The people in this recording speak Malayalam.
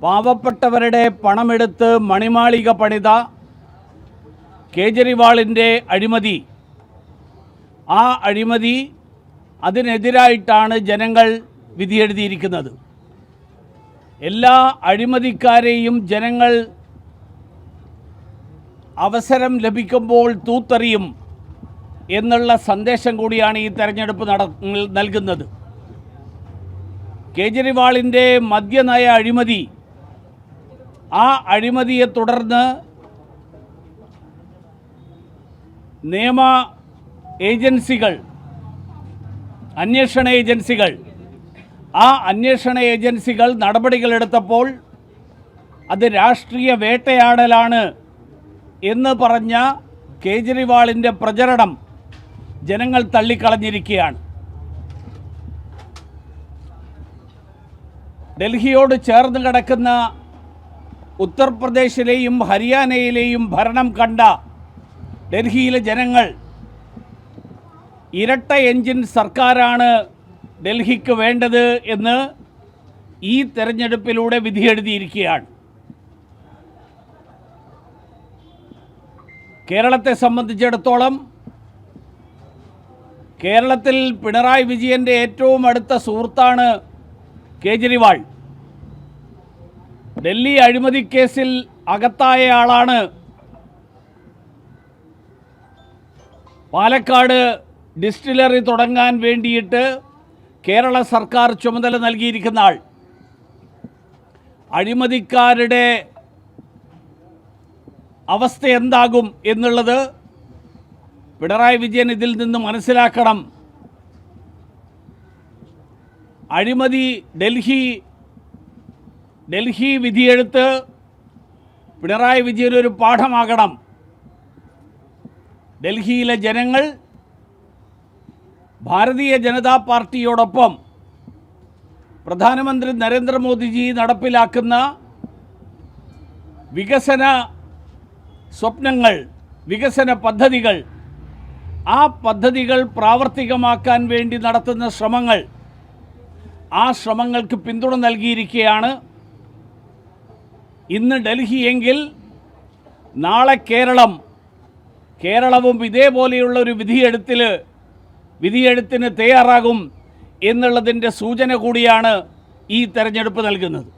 പാവപ്പെട്ടവരുടെ പണമെടുത്ത് മണിമാളിക പണിത കേജ്രിവാളിൻ്റെ അഴിമതി, ആ അഴിമതി അതിനെതിരായിട്ടാണ് ജനങ്ങൾ വിധിയെഴുതിയിരിക്കുന്നത്. എല്ലാ അഴിമതിക്കാരെയും ജനങ്ങൾ അവസരം ലഭിക്കുമ്പോൾ തൂത്തെറിയും എന്നുള്ള സന്ദേശം കൂടിയാണ് ഈ തെരഞ്ഞെടുപ്പ് നൽകുന്നത്. കേജ്രിവാളിൻ്റെ മദ്യനയ അഴിമതി, ആ അഴിമതിയെ തുടർന്ന് നിയമ ഏജൻസികൾ, അന്വേഷണ ഏജൻസികൾ, ആ അന്വേഷണ ഏജൻസികൾ നടപടികളെടുത്തപ്പോൾ അത് രാഷ്ട്രീയ വേട്ടയാടലാണ് എന്ന് പറഞ്ഞ കേജ്രിവാളിൻ്റെ പ്രചരണം ജനങ്ങൾ തള്ളിക്കളഞ്ഞിരിക്കുകയാണ്. ഡൽഹിയോട് ചേർന്ന് കിടക്കുന്ന ഉത്തർപ്രദേശിലെയും ഹരിയാനയിലെയും ഭരണം കണ്ട ഡൽഹിയിലെ ജനങ്ങൾ ഇരട്ട എഞ്ചിൻ സർക്കാരാണ് ഡൽഹിക്ക് വേണ്ടത് എന്ന് ഈ തെരഞ്ഞെടുപ്പിലൂടെ വിധിയെഴുതിയിരിക്കുകയാണ്. കേരളത്തെ സംബന്ധിച്ചിടത്തോളം കേരളത്തിൽ പിണറായി വിജയൻ്റെ ഏറ്റവും അടുത്ത സുഹൃത്താണ് കേജ്രിവാൾ. ഡൽഹി അഴിമതി കേസിൽ അകത്തായ ആളാണ്. പാലക്കാട് ഡിസ്റ്റിലറി തുടങ്ങാൻ വേണ്ടിയിട്ട് കേരള സർക്കാർ ചുമതല നൽകിയിരിക്കുന്ന ആൾ. അഴിമതിക്കാരുടെ അവസ്ഥ എന്താകും എന്നുള്ളത് പിണറായി വിജയൻ ഇതിൽ നിന്ന് മനസ്സിലാക്കണം. അഴിമതി ഡൽഹി വിധിയെഴുത്ത് പിണറായി വിജയനൊരു പാഠമാകണം. ഡൽഹിയിലെ ജനങ്ങൾ ഭാരതീയ ജനതാ പാർട്ടിയോടൊപ്പം പ്രധാനമന്ത്രി നരേന്ദ്രമോദിജി നടപ്പിലാക്കുന്ന വികസന സ്വപ്നങ്ങൾ, വികസന പദ്ധതികൾ, ആ പദ്ധതികൾ പ്രാവർത്തികമാക്കാൻ വേണ്ടി നടത്തുന്ന ശ്രമങ്ങൾ, ആ ശ്രമങ്ങൾക്ക് പിന്തുണ നൽകിയിരിക്കുകയാണ്. ഇന്ന് ഡൽഹി എങ്കിൽ നാളെ കേരളവും ഇതേപോലെയുള്ള ഒരു വിധിയെഴുത്തിന് തയ്യാറാകും എന്നുള്ളതിൻ്റെ സൂചന കൂടിയാണ് ഈ തെരഞ്ഞെടുപ്പ് നൽകുന്നത്.